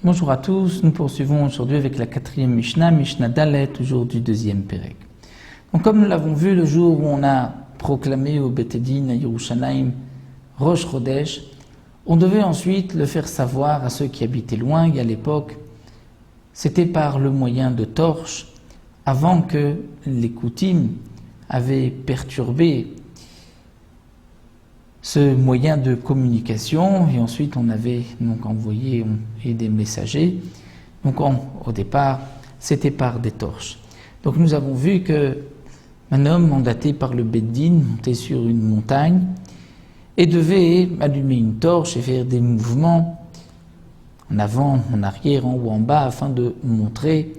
Bonjour à tous, nous poursuivons aujourd'hui avec la quatrième Mishnah, Mishnah Dalet, toujours du deuxième Pérec. Donc comme nous l'avons vu le jour où on a proclamé au Beth Din à Yerushalayim Rosh Chodesh, on devait ensuite le faire savoir à ceux qui habitaient loin, et à l'époque c'était par le moyen de torches, avant que les Koutim avaient perturbé ce moyen de communication, et ensuite on avait donc envoyé des messagers. Donc au départ, c'était par des torches. Donc nous avons vu que un homme mandaté par le Beth Din montait sur une montagne et devait allumer une torche et faire des mouvements en avant, en arrière, en haut, en bas, afin de montrer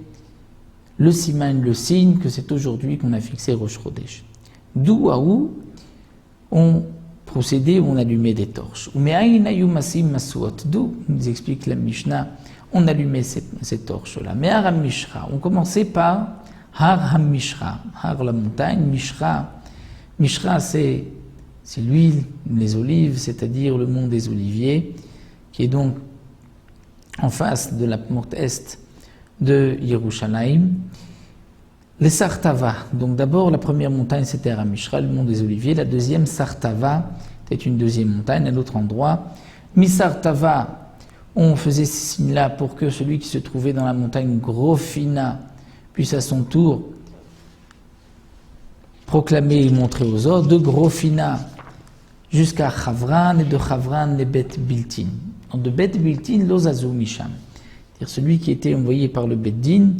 le siman, le signe que c'est aujourd'hui qu'on a fixé Rosh Chodesh. D'où à où on procédé où on allumait des torches. D'où, nous explique la Mishnah, on allumait ces torches-là. Mais Har HaMishra, on commençait par Har HaMishra, Har la montagne, Mishra. Mishra, c'est l'huile, les olives, c'est-à-dire le mont des Oliviers, qui est donc en face de la porte est de Yerushalayim. Les Sartava, donc d'abord la première montagne c'était Har HaMishra, le mont des Oliviers, la deuxième Sartava, c'était une deuxième montagne à l'autre endroit. Mi-Sartava, on faisait ces signes-là pour que celui qui se trouvait dans la montagne Grofina puisse à son tour proclamer et montrer aux autres, de Grofina jusqu'à Chavran et de Chavran les Beth Biltin. De Beth Biltin, l'Ozazu Misham, c'est-à-dire celui qui était envoyé par le Beth Din,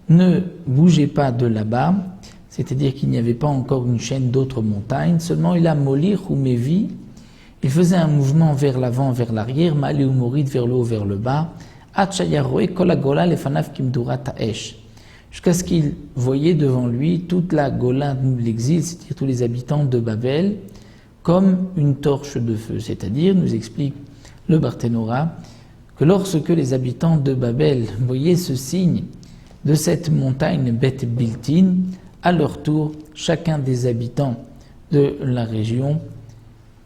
ne bougez pas de là-bas, c'est-à-dire qu'il n'y avait pas encore une chaîne d'autres montagnes, seulement il a molir ou mevi, il faisait un mouvement vers l'avant, vers l'arrière, malé ou morid vers le haut, vers le bas, atchayaroe kolagola lefanaf kimdura ta'esh, jusqu'à ce qu'il voyait devant lui toute la gola de l'exil, c'est-à-dire tous les habitants de Babel, comme une torche de feu, c'est-à-dire, nous explique le Barthénora, que lorsque les habitants de Babel voyaient ce signe de cette montagne Beth Biltin, à leur tour, chacun des habitants de la région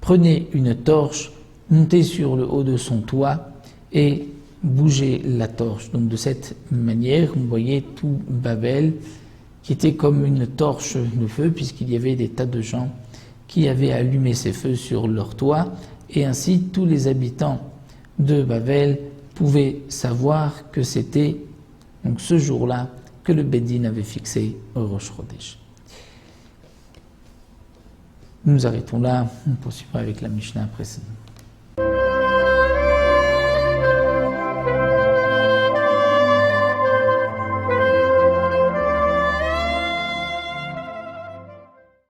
prenait une torche, montait sur le haut de son toit et bougeait la torche. Donc de cette manière, on voyait tout Babel qui était comme une torche de feu, puisqu'il y avait des tas de gens qui avaient allumé ces feux sur leur toit, et ainsi tous les habitants de Babel pouvaient savoir que c'était donc ce jour-là que le Beth Din avait fixé au Rosh Chodesh. Nous arrêtons là, on poursuivra avec la Mishnah précédente.